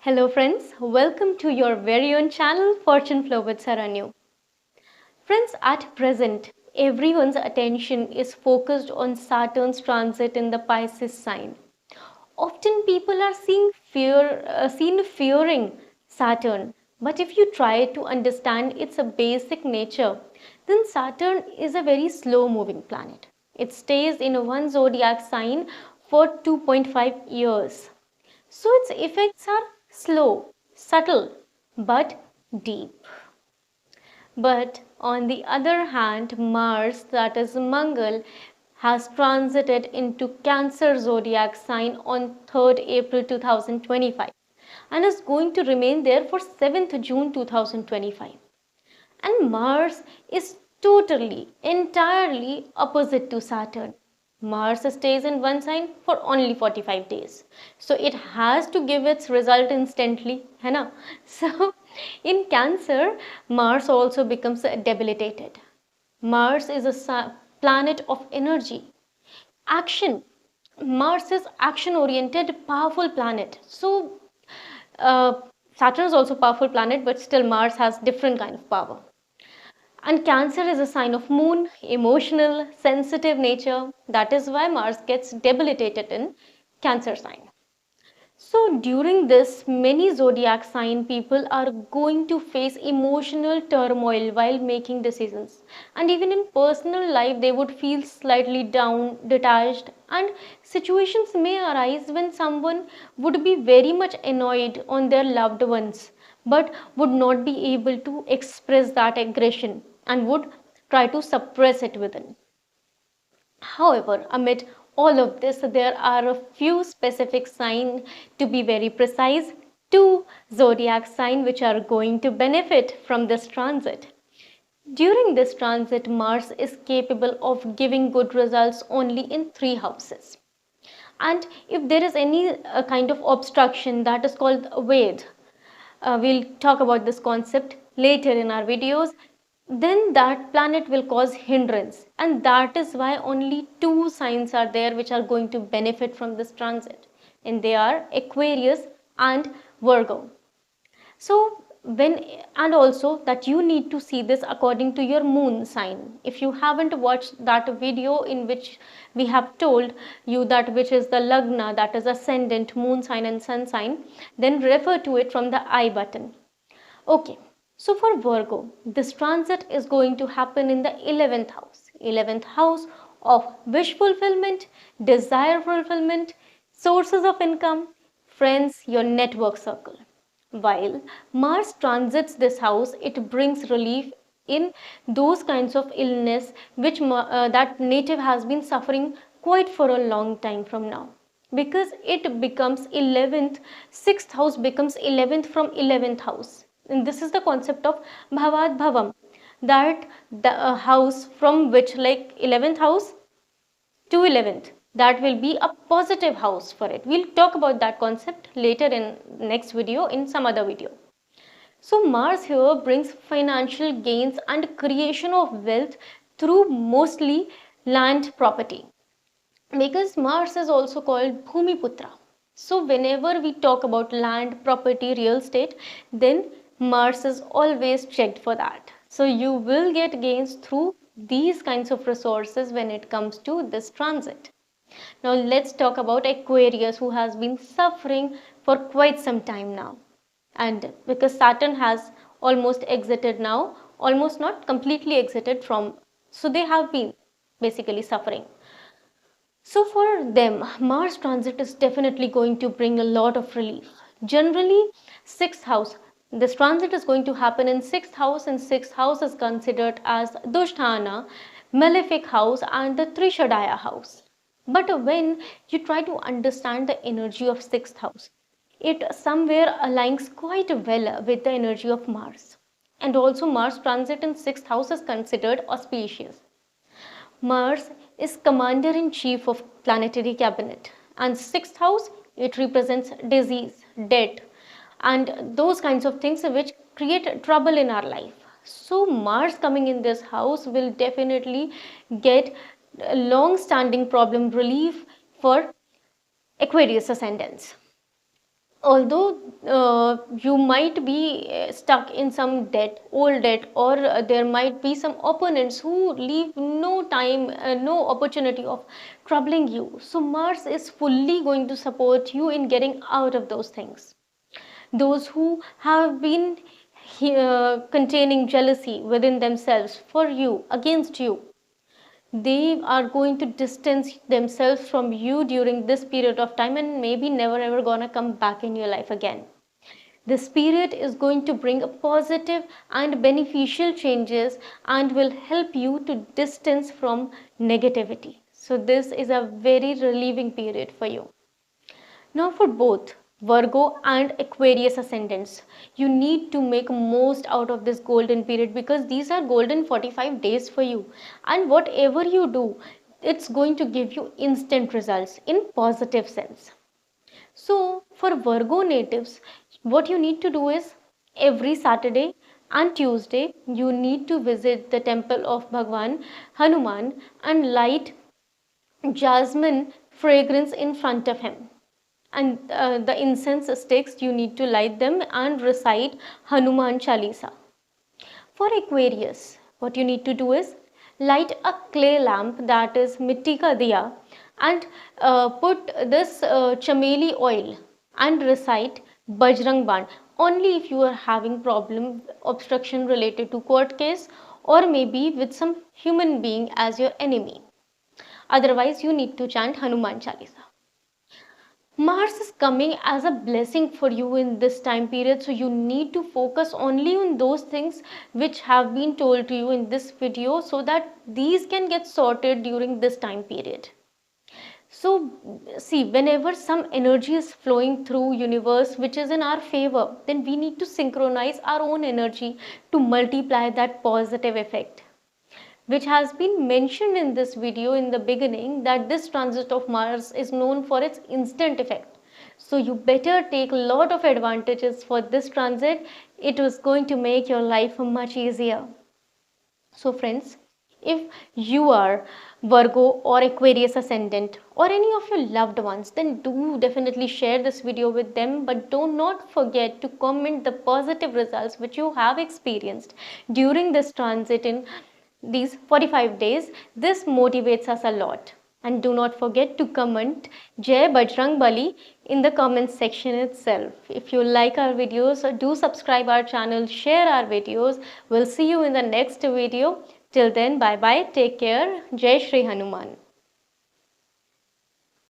Hello friends, welcome to your very own channel Fortune Flow with Sarannyu. Friends, at present, everyone's attention is focused on Saturn's transit in the Pisces sign. Often people are seen fearing Saturn, but if you try to understand its basic nature, then Saturn is a very slow moving planet. It stays in one zodiac sign for 2.5 years. So its effects are slow, subtle, but deep. But on the other hand, Mars, that is Mangal, has transited into Cancer zodiac sign on 3rd April 2025 and is going to remain there for 7th June 2025. And Mars is totally, entirely opposite to Saturn. Mars stays in one sign for only 45 days. So it has to give its result instantly. Hai na? So in Cancer, Mars also becomes debilitated. Mars is a planet of energy, action. Mars is action oriented, powerful planet. So uh, Saturn is also powerful planet, but still Mars has different kind of power. And Cancer is a sign of moon, emotional, sensitive nature. That is why Mars gets debilitated in Cancer sign. So during this, many zodiac sign people are going to face emotional turmoil while making decisions. And even in personal life, they would feel slightly down, detached, and situations may arise when someone would be very much annoyed on their loved ones, but would not be able to express that aggression and would try to suppress it within. However, amid all of this, there are a few specific signs, to be very precise, two zodiac signs which are going to benefit from this transit. During this transit, Mars is capable of giving good results only in three houses. And if there is any kind of obstruction, that is called Ved. We'll talk about this concept later in our videos. Then that planet will cause hindrance, and that is why only two signs are there which are going to benefit from this transit, and they are Aquarius and Virgo. So when, and also that you need to see this according to your moon sign. If you haven't watched that video in which we have told you that which is the lagna, that is ascendant, moon sign and sun sign, then refer to it from the I button. Okay, so for Virgo, this transit is going to happen in the 11th house. 11th house of wish fulfillment, desire fulfillment, sources of income, friends, your network circle. While Mars transits this house, it brings relief in those kinds of illness which that native has been suffering quite for a long time from now, because it becomes 11th, 6th house becomes 11th from 11th house, and this is the concept of bhavad bhavam, that the house from which, like 11th house to 11th, that will be a positive house for it. We'll talk about that concept later in next video, in some other video. So Mars here brings financial gains and creation of wealth through mostly land property, because Mars is also called Bhumiputra. So whenever we talk about land, property, real estate, then Mars is always checked for that. So you will get gains through these kinds of resources when it comes to this transit. Now let's talk about Aquarius, who has been suffering for quite some time now. And because Saturn has almost exited now, almost not completely exited from, so they have been basically suffering. So for them, Mars transit is definitely going to bring a lot of relief. Generally, 6th house, this transit is going to happen in 6th house, and 6th house is considered as Dusthana, malefic house, and the Trishadaya house. But when you try to understand the energy of 6th house, it somewhere aligns quite well with the energy of Mars. And also Mars transit in 6th house is considered auspicious. Mars is commander-in-chief of planetary cabinet, and 6th house, it represents disease, death, and those kinds of things which create trouble in our life. So Mars coming in this house will definitely get long-standing problem relief for Aquarius ascendants. Although you might be stuck in some debt, old debt, or there might be some opponents who leave no time, no opportunity of troubling you. So Mars is fully going to support you in getting out of those things. Those who have been containing jealousy within themselves for you, against you, they are going to distance themselves from you during this period of time, and maybe never ever gonna come back in your life again. This period is going to bring a positive and beneficial changes and will help you to distance from negativity. So this is a very relieving period for you. Now for both Virgo and Aquarius ascendants, you need to make most out of this golden period, because these are golden 45 days for you, and whatever you do, it's going to give you instant results in positive sense. So for Virgo natives, what you need to do is every Saturday and Tuesday you need to visit the temple of Bhagwan Hanuman and light jasmine fragrance in front of him, and the incense sticks, you need to light them and recite Hanuman Chalisa. For Aquarius, what you need to do is light a clay lamp, that is mitti ka diya, and put this chameli oil and recite Bajrang Ban. Only if you are having problem, obstruction related to court case, or maybe with some human being as your enemy. Otherwise, you need to chant Hanuman Chalisa. Mars is coming as a blessing for you in this time period, so you need to focus only on those things which have been told to you in this video, so that these can get sorted during this time period. So see, whenever some energy is flowing through universe which is in our favor, then we need to synchronize our own energy to multiply that positive effect, which has been mentioned in this video in the beginning, that this transit of Mars is known for its instant effect. So you better take a lot of advantages for this transit. It is going to make your life much easier. So friends, if you are Virgo or Aquarius ascendant or any of your loved ones, then do definitely share this video with them, but do not forget to comment the positive results which you have experienced during this transit in these 45 days. This motivates us a lot. And do not forget to comment Jai Bajrang Bali in the comment section itself. If you like our videos, do subscribe our channel, share our videos. We'll see you in the next video. Till then, bye bye, take care. Jai Shri Hanuman.